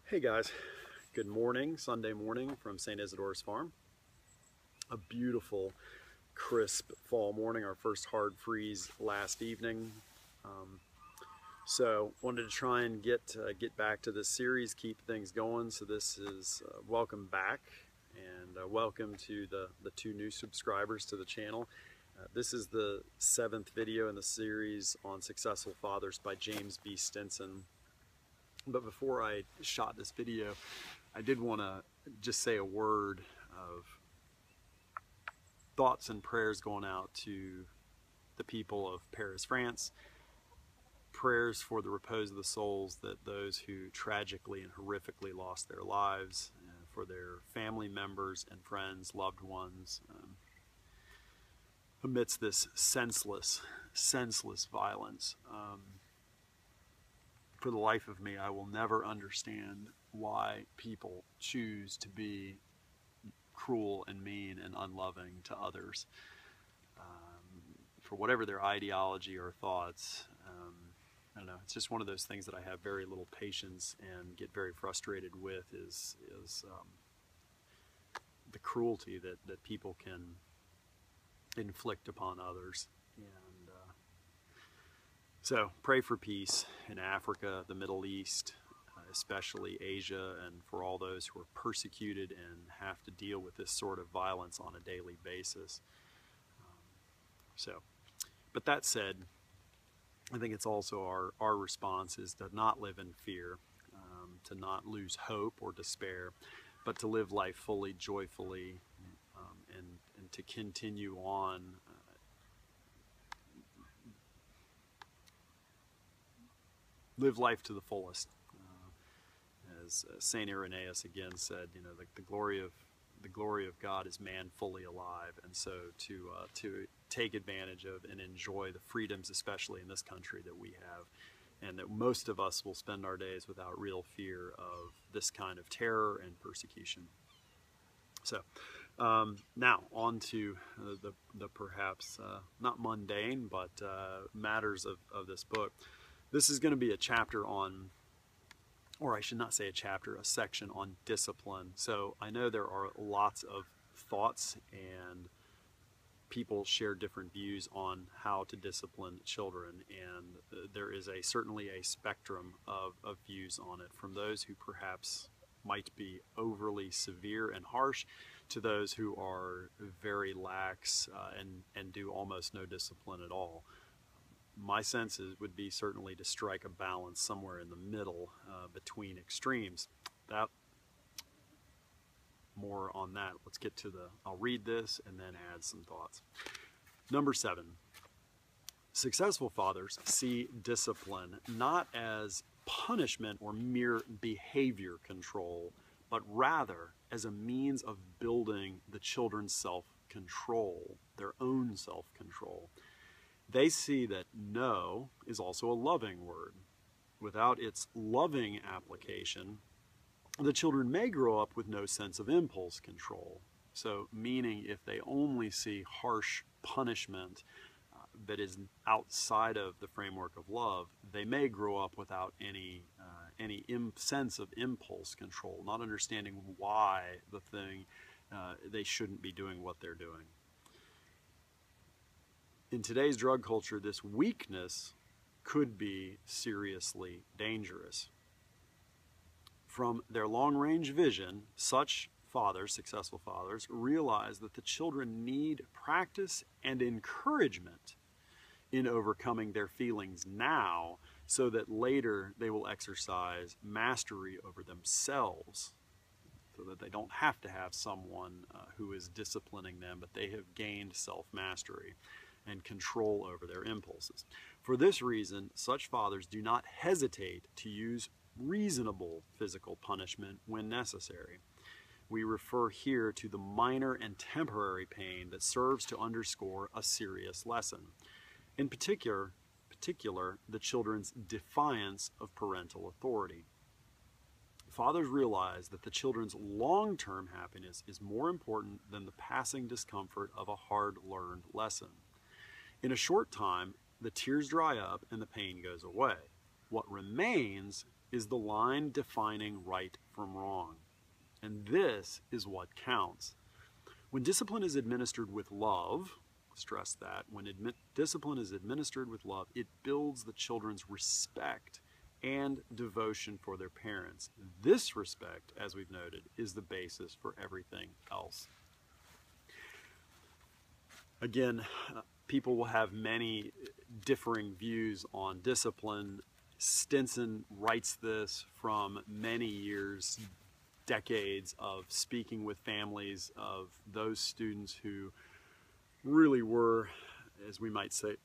Hey guys, good morning, Sunday morning from St. Isidore's Farm. A beautiful, crisp fall morning, our first hard freeze last evening. So wanted to try and get back to this series, keep things going. So this is welcome back, and welcome to the two new subscribers to the channel. This is the 7th video in the series on Successful Fathers by James B. Stinson. But before I shot this video, I did want to just say a word of thoughts and prayers going out to the people of Paris, France. Prayers for the repose of the souls that those who tragically and horrifically lost their lives, for their family members and friends, loved ones, amidst this senseless violence. For the life of me, I will never understand why people choose to be cruel and mean and unloving to others. For whatever their ideology or thoughts, I don't know, it's just one of those things that I have very little patience and get very frustrated with is the cruelty that people can inflict upon others. So pray for peace in Africa, the Middle East, especially Asia, and for all those who are persecuted and have to deal with this sort of violence on a daily basis. But that said, I think it's also our response is to not live in fear, to not lose hope or despair, but to live life fully, joyfully, and to continue on live life to the fullest. As Saint Irenaeus again said, you know, the glory of God is man fully alive, and so to take advantage of and enjoy the freedoms, especially in this country, that we have, and that most of us will spend our days without real fear of this kind of terror and persecution. So now on to the perhaps not mundane, but matters of this book. This is going to be a chapter on, or I should not say a chapter, a section on discipline. So I know there are lots of thoughts and people share different views on how to discipline children, and there is certainly a spectrum of views on it, from those who perhaps might be overly severe and harsh to those who are very lax and do almost no discipline at all. My sense would be certainly to strike a balance somewhere in the middle between extremes. More on that. Let's get to I'll read this and then add some thoughts. Number 7. Successful fathers see discipline not as punishment or mere behavior control, but rather as a means of building the children's self-control, their own self-control. They see that no is also a loving word. Without its loving application, the children may grow up with no sense of impulse control. So meaning if they only see harsh punishment that is outside of the framework of love, they may grow up without any sense of impulse control, not understanding why they shouldn't be doing what they're doing. In today's drug culture, this weakness could be seriously dangerous. From their long-range vision, such fathers, successful fathers, realize that the children need practice and encouragement in overcoming their feelings now, so that later they will exercise mastery over themselves, so that they don't have to have someone who is disciplining them, but they have gained self-mastery and control over their impulses. For this reason, such fathers do not hesitate to use reasonable physical punishment when necessary. We refer here to the minor and temporary pain that serves to underscore a serious lesson. In particular, the children's defiance of parental authority. Fathers realize that the children's long-term happiness is more important than the passing discomfort of a hard-learned lesson. In a short time, the tears dry up and the pain goes away. What remains is the line defining right from wrong. And this is what counts. When discipline is administered with love, stress that, when discipline is administered with love, it builds the children's respect and devotion for their parents. This respect, as we've noted, is the basis for everything else. Again, people will have many differing views on discipline. Stinson writes this from many years, decades of speaking with families of those students who really were, as we might say,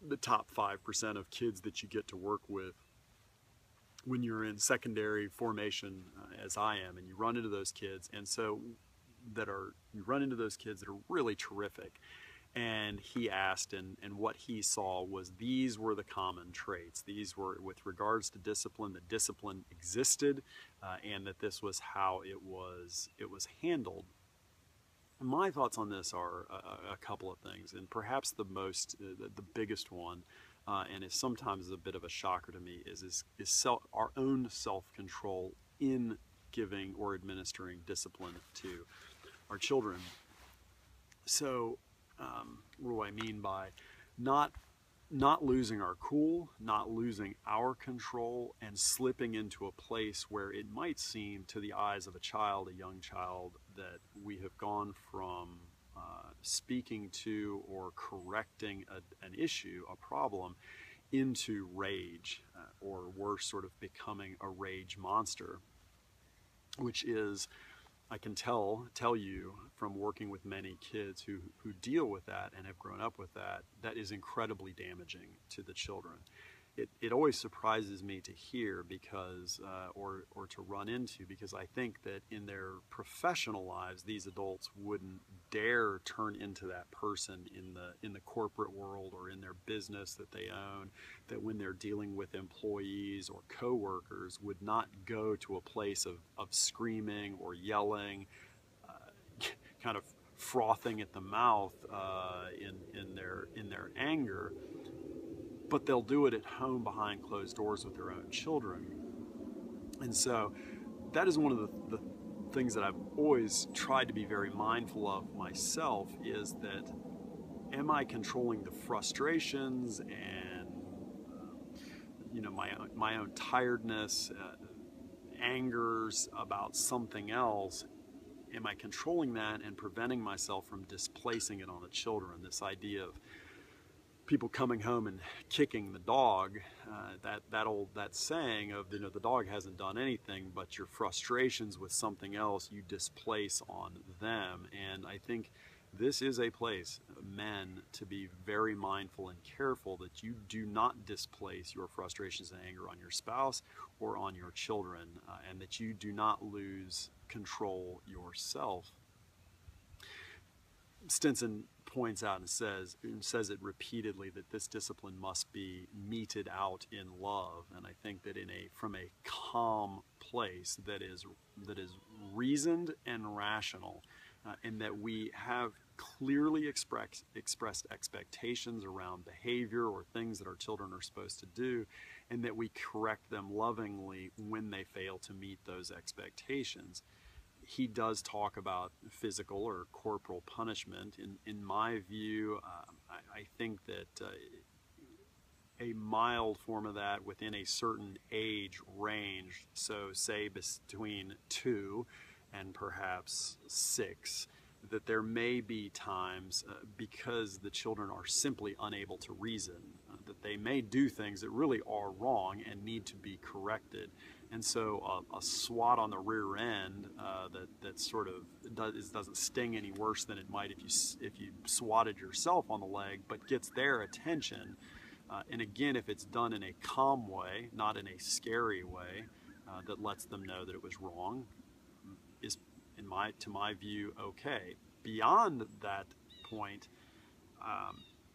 the top 5% of kids that you get to work with when you're in secondary formation, as I am, and you run into those kids, and so you run into those kids that are really terrific. And he asked, and what he saw was these were the common traits. These were, with regards to discipline, that discipline existed, and that this was how it was handled. My thoughts on this are a couple of things, and perhaps the biggest one, and is sometimes a bit of a shocker to me, is our own self-control in giving or administering discipline to our children. So, what do I mean by not losing our cool, not losing our control, and slipping into a place where it might seem to the eyes of a young child, that we have gone from speaking to or correcting an issue, a problem, into rage, or worse, sort of becoming a rage monster, which is, I can tell you from working with many kids who deal with that and have grown up with that, that is incredibly damaging to the children. It always surprises me to hear because, or to run into, because I think that in their professional lives, these adults wouldn't dare turn into that person in the corporate world or in their business that they own, that when they're dealing with employees or coworkers would not go to a place of screaming or yelling, kind of frothing at the mouth in their anger. But they'll do it at home behind closed doors with their own children. And so that is one of the things that I've always tried to be very mindful of myself, is that, am I controlling the frustrations and my own tiredness, angers about something else? Am I controlling that and preventing myself from displacing it on the children? This idea of people coming home and kicking the dog, that saying of, the dog hasn't done anything, but your frustrations with something else you displace on them. And I think this is a place, men, to be very mindful and careful that you do not displace your frustrations and anger on your spouse or on your children, and that you do not lose control yourself. Stinson points out and says it repeatedly, that this discipline must be meted out in love, and I think that from a calm place that is reasoned and rational, and that we have clearly expressed expectations around behavior or things that our children are supposed to do, and that we correct them lovingly when they fail to meet those expectations. He does talk about physical or corporal punishment. In my view, I think that a mild form of that within a certain age range, so say between 2 and perhaps 6, that there may be times, because the children are simply unable to reason, that they may do things that really are wrong and need to be corrected. And so a swat on the rear end that sort of doesn't sting any worse than it might if you swatted yourself on the leg, but gets their attention. And again, if it's done in a calm way, not in a scary way, that lets them know that it was wrong, is, to my view, okay. Beyond that point,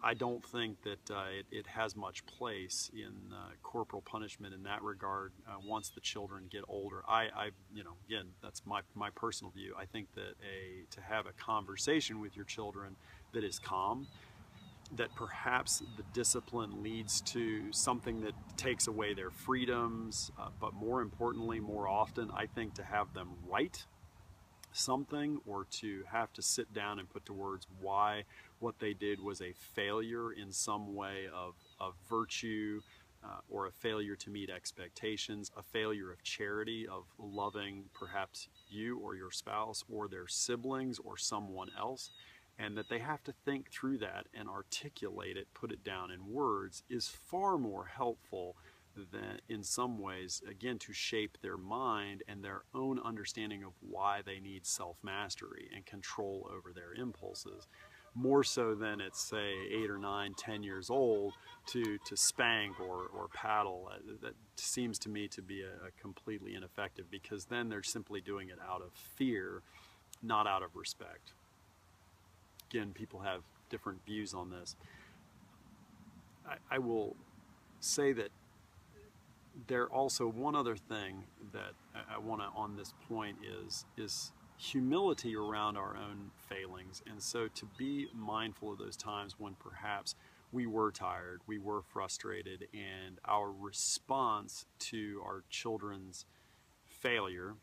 I don't think that it has much place in corporal punishment in that regard. Once the children get older, again, that's my personal view. I think that to have a conversation with your children that is calm, that perhaps the discipline leads to something that takes away their freedoms, but more importantly, more often, I think to have them write something or to have to sit down and put to words why what they did was a failure in some way of virtue, or a failure to meet expectations, a failure of charity, of loving perhaps you or your spouse or their siblings or someone else, and that they have to think through that and articulate it, put it down in words, is far more helpful than, in some ways, again, to shape their mind and their own understanding of why they need self-mastery and control over their impulses, more so than at, say, 8 or 9, 10 years old to spank or paddle. That seems to me to be a completely ineffective, because then they're simply doing it out of fear, not out of respect. Again, people have different views on this. I will say that there also one other thing that I want to on this point is humility around our own failings, and so to be mindful of those times when perhaps we were tired, we were frustrated, and our response to our children's failure,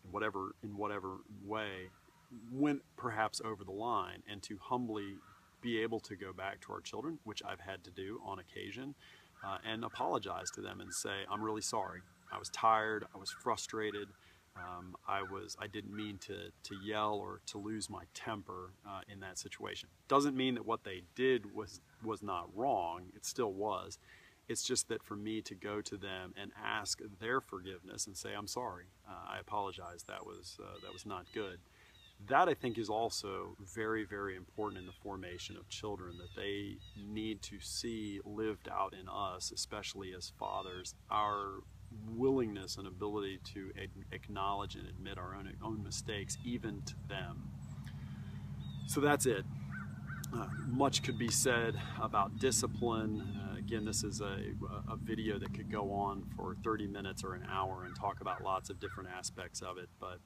in whatever way, went perhaps over the line, and to humbly be able to go back to our children, which I've had to do on occasion, and apologize to them and say, I'm really sorry. I was tired, I was frustrated, I didn't mean to yell or to lose my temper in that situation. Doesn't mean that what they did was not wrong, it still was. It's just that for me to go to them and ask their forgiveness and say, I'm sorry, I apologize, that was not good. That, I think, is also very, very important in the formation of children, that they need to see lived out in us, especially as fathers, our willingness and ability to acknowledge and admit our own mistakes, even to them. So that's it. Much could be said about discipline. Again, this is a video that could go on for 30 minutes or an hour and talk about lots of different aspects of it, but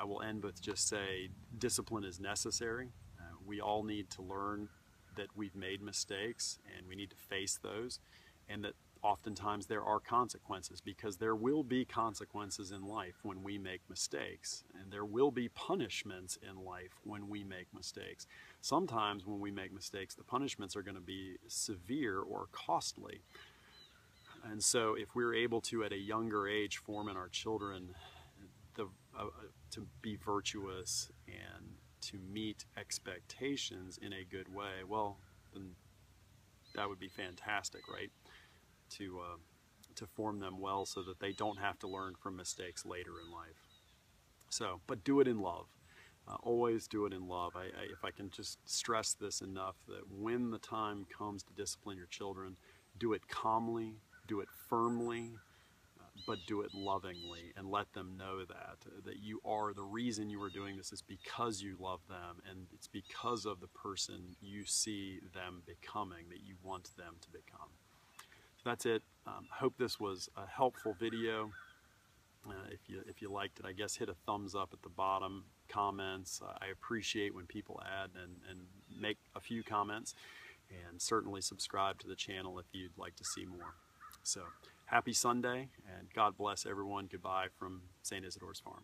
I will end with just say discipline is necessary. We all need to learn that we've made mistakes and we need to face those, and that oftentimes there are consequences, because there will be consequences in life when we make mistakes, and there will be punishments in life when we make mistakes. Sometimes when we make mistakes, the punishments are going to be severe or costly. And so if we're able to, at a younger age, form in our children to be virtuous and to meet expectations in a good way, well, then that would be fantastic, right? To form them well so that they don't have to learn from mistakes later in life. So, but do it in love. Always do it in love. If I can just stress this enough, that when the time comes to discipline your children, do it calmly, do it firmly, but do it lovingly, and let them know that you are, the reason you are doing this is because you love them, and it's because of the person you see them becoming that you want them to become. So that's it. Hope this was a helpful video. If you liked it, I guess hit a thumbs up at the bottom, comments. I appreciate when people add and make a few comments, and certainly subscribe to the channel if you'd like to see more. So happy Sunday, and God bless everyone. Goodbye from St. Isidore's Farm.